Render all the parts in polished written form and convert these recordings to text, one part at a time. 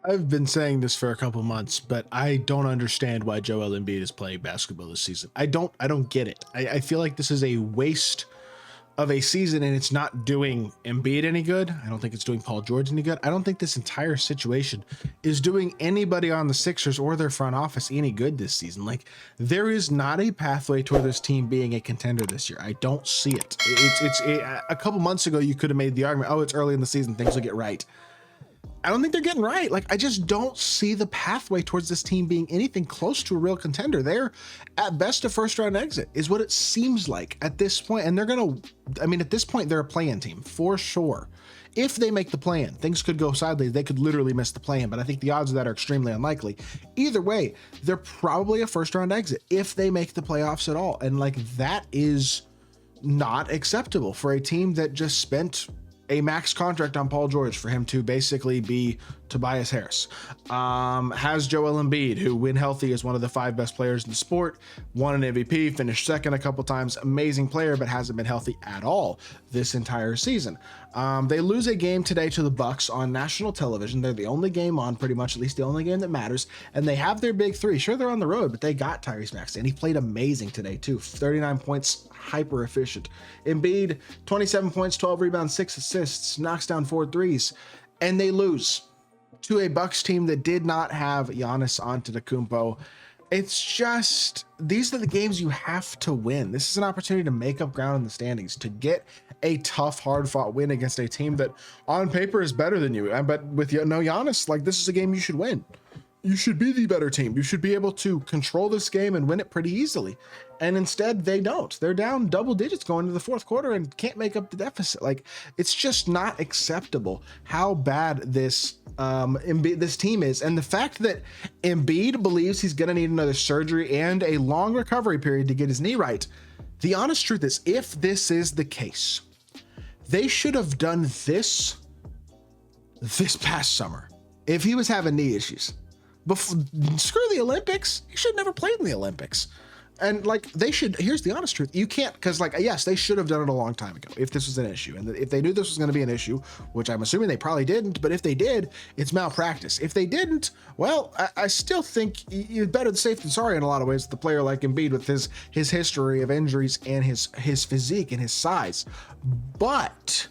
I've been saying this for a couple months, but I don't understand why Joel Embiid is playing basketball this season. I don't get it. I feel like this is a waste of a season and it's not doing Embiid any good. I don't think it's doing Paul George any good. I don't think this entire situation is doing anybody on the Sixers or their front office any good this season. Like, there is not a pathway toward this team being a contender this year. I don't see it. A couple months ago, you could have made the argument, oh, it's early in the season, things will get right. I don't think they're getting right. Like, I just don't see the pathway towards this team being anything close to a real contender. They're at best a first round exit is what it seems like at this point. And they're going to, I mean, at this point, they're a play-in team for sure. If they make the play-in, things could go sideways. They could literally miss the play-in, but I think the odds of that are extremely unlikely. Either way, they're probably a first round exit if they make the playoffs at all. And like, that is not acceptable for a team that just spent a max contract on Paul George for him to basically be Tobias Harris. Has Joel Embiid, who when healthy is one of the 5 best players in the sport, won an MVP, finished second a couple times, amazing player, but hasn't been healthy at all this entire season. They lose a game today to the Bucks on national television. They're the only game on, pretty much, at least the only game that matters. And they have their big 3. Sure, they're on the road, but they got Tyrese Maxey, and he played amazing today too. 39 points, hyper efficient. Embiid, 27 points, 12 rebounds, 6 assists, knocks down 4 threes, and they lose to a Bucks team that did not have Giannis Antetokounmpo. It's just, these are the games you have to win. This is an opportunity to make up ground in the standings, to get a tough, hard-fought win against a team that on paper is better than you. But with no Giannis, like, this is a game you should win. You should be the better team. You should be able to control this game and win it pretty easily. And instead, they don't. They're down double digits going into the fourth quarter and can't make up the deficit. Like, it's just not acceptable how bad this this team is. And the fact that Embiid believes he's going to need another surgery and a long recovery period to get his knee right. The honest truth is, if this is the case, they should have done this past summer. If he was having knee issues, screw the Olympics. He should never played in the Olympics. And like, they should, here's the honest truth. You can't, because like, yes, they should have done it a long time ago if this was an issue. And if they knew this was going to be an issue, which I'm assuming they probably didn't, but if they did, it's malpractice. If they didn't, well, I still think you're better safe than sorry in a lot of ways with a player like Embiid with his history of injuries and his physique and his size. But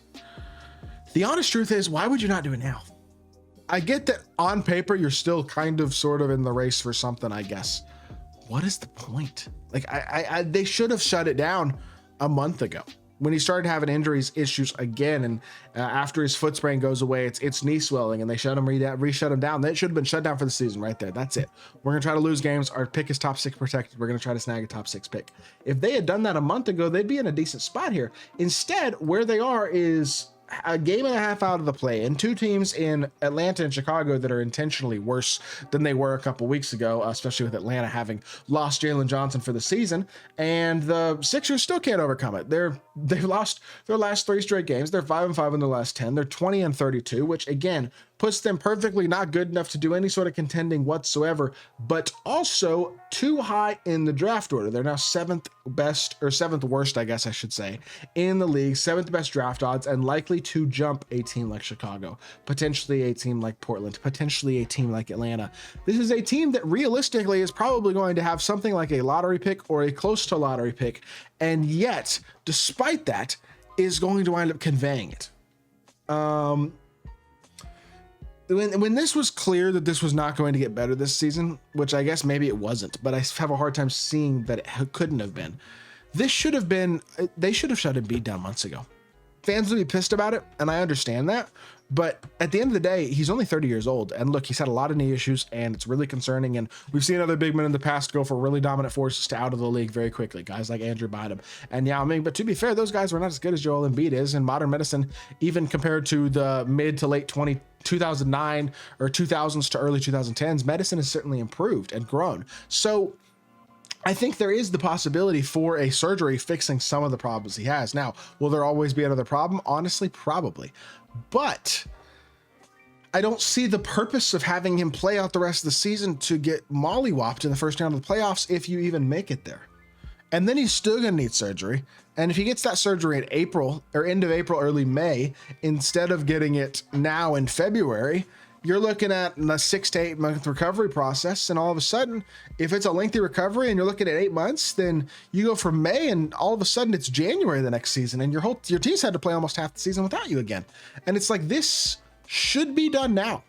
the honest truth is, why would you not do it now? I get that on paper, you're still kind of sort of in the race for something, I guess. What is the point? Like, they should have shut it down a month ago when he started having injuries issues again. And after his foot sprain goes away, it's knee swelling, and they shut him re-shut him down. That should have been shut down for the season right there. That's it. We're going to try to lose games. Our pick is top 6 protected. We're going to try to snag a top 6 pick. If they had done that a month ago, they'd be in a decent spot here. Instead, where they are is a game and a half out of the play, and 2 teams in Atlanta and Chicago that are intentionally worse than they were a couple weeks ago, especially with Atlanta having lost Jalen Johnson for the season, and the Sixers still can't overcome it. They've lost their last 3 straight games. They're 5-5 in their last 10. They're 20-32, which again puts them perfectly not good enough to do any sort of contending whatsoever, but also too high in the draft order. They're now 7th best, or 7th worst, I guess I should say, in the league, 7th best draft odds, and likely to jump a team like Chicago, potentially a team like Portland, potentially a team like Atlanta. This is a team that realistically is probably going to have something like a lottery pick or a close to lottery pick, and yet, despite that, is going to wind up conveying it. When this was clear that this was not going to get better this season, which I guess maybe it wasn't, but I have a hard time seeing that it couldn't have been. They should have shut Embiid down months ago. Fans would be pissed about it, and I understand that. But at the end of the day, he's only 30 years old. And look, he's had a lot of knee issues, and it's really concerning. And we've seen other big men in the past go for really dominant forces to out of the league very quickly. Guys like Andrew Bynum and Yao Ming. But to be fair, those guys were not as good as Joel Embiid is in modern medicine, even compared to the mid to late 2009 or 2000s to early 2010s. Medicine has certainly improved and grown. So I think there is the possibility for a surgery fixing some of the problems he has. Now, will there always be another problem? Honestly, probably. But I don't see the purpose of having him play out the rest of the season to get mollywopped in the first round of the playoffs if you even make it there. And then he's still going to need surgery. And if he gets that surgery in April or end of April, early May, instead of getting it now in February, you're looking at a 6 to 8 month recovery process. And all of a sudden, if it's a lengthy recovery and you're looking at 8 months, then you go from May and all of a sudden it's January the next season, and your team's had to play almost half the season without you again. And it's like, this should be done now.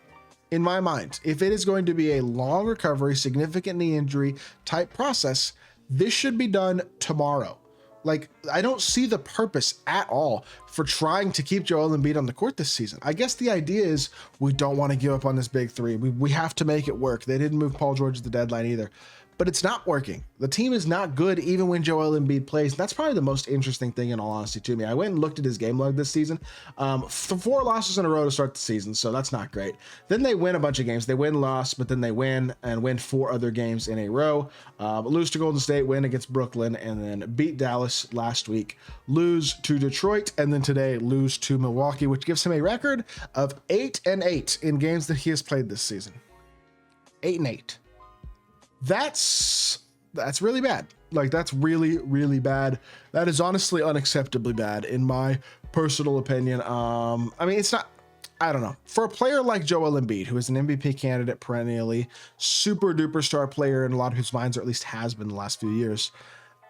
In my mind, if it is going to be a long recovery, significant knee injury type process, this should be done tomorrow. Like, I don't see the purpose at all for trying to keep Joel Embiid on the court this season. I guess the idea is we don't want to give up on this big three. We have to make it work. They didn't move Paul George at the deadline either, but it's not working. The team is not good even when Joel Embiid plays. That's probably the most interesting thing, in all honesty, to me. I went and looked at his game log this season. 4 losses in a row to start the season, so that's not great. Then they win a bunch of games. They win, loss, but then they win and win 4 other games in a row. Lose to Golden State, win against Brooklyn, and then beat Dallas last week. Lose to Detroit, and then today lose to Milwaukee, which gives him a record of 8-8 in games that he has played this season. 8-8. That's really bad. Like, that's really, really bad. That is honestly unacceptably bad in my personal opinion. I mean, it's not, I don't know. For a player like Joel Embiid, who is an MVP candidate perennially, super duper star player in a lot of whose minds, or at least has been the last few years,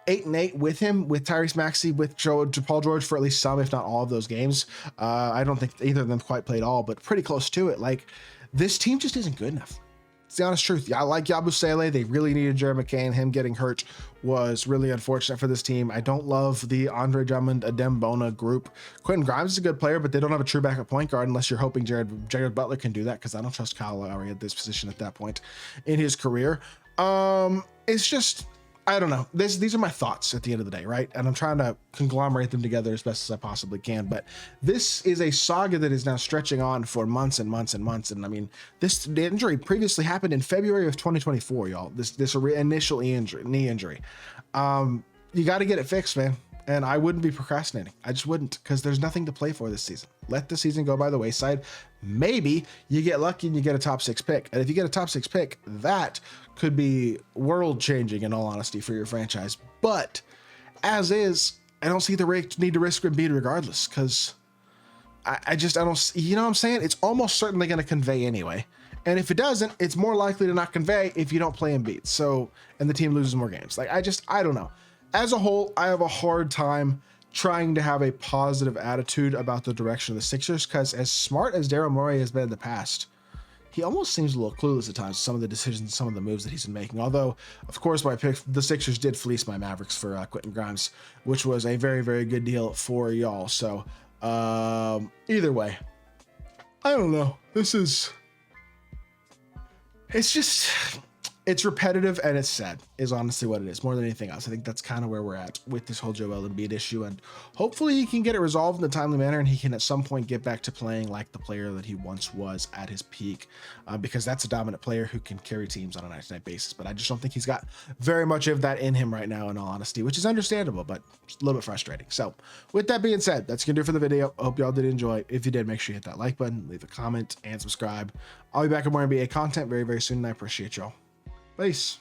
8-8 with him, with Tyrese Maxey, with Paul George for at least some, if not all of those games. I don't think either of them quite played all, but pretty close to it. Like, this team just isn't good enough. It's the honest truth. I like Yabusele. They really needed Jared McCain. Him getting hurt was really unfortunate for this team. I don't love the Andre Drummond, Adem Bona group. Quentin Grimes is a good player, but they don't have a true backup point guard unless you're hoping Jared Butler can do that, because I don't trust Kyle Lowry at this position at that point in his career. It's just, I don't know. These are my thoughts at the end of the day, right? And I'm trying to conglomerate them together as best as I possibly can. But this is a saga that is now stretching on for months and months and months. And I mean, the injury previously happened in February of 2024, y'all. This initial knee injury. You got to get it fixed, man. And I wouldn't be procrastinating. I just wouldn't, because there's nothing to play for this season. Let the season go by the wayside. Maybe you get lucky and you get a top 6 pick. And if you get a top 6 pick, that could be world changing, in all honesty, for your franchise. But as is, I don't see the need to risk Embiid regardless, because I don't, you know what I'm saying? It's almost certainly going to convey anyway. And if it doesn't, it's more likely to not convey if you don't play Embiid. So, and the team loses more games. Like, I don't know. As a whole, I have a hard time trying to have a positive attitude about the direction of the Sixers, because as smart as Daryl Morey has been in the past, he almost seems a little clueless at times, some of the decisions, some of the moves that he's been making. Although, of course, my pick, the Sixers did fleece my Mavericks for Quentin Grimes, which was a very, very good deal for y'all. So either way, I don't know. It's repetitive and it's sad, is honestly what it is, more than anything else. I think that's kind of where we're at with this whole Joel Embiid issue, and hopefully he can get it resolved in a timely manner and he can at some point get back to playing like the player that he once was at his peak, because that's a dominant player who can carry teams on a night-to-night basis. But I just don't think he's got very much of that in him right now, in all honesty, which is understandable, but a little bit frustrating. So with that being said, that's gonna do it for the video. I hope y'all did enjoy. If you did, make sure you hit that like button, leave a comment, and subscribe. I'll be back with more NBA content very, very soon, and I appreciate y'all. Peace.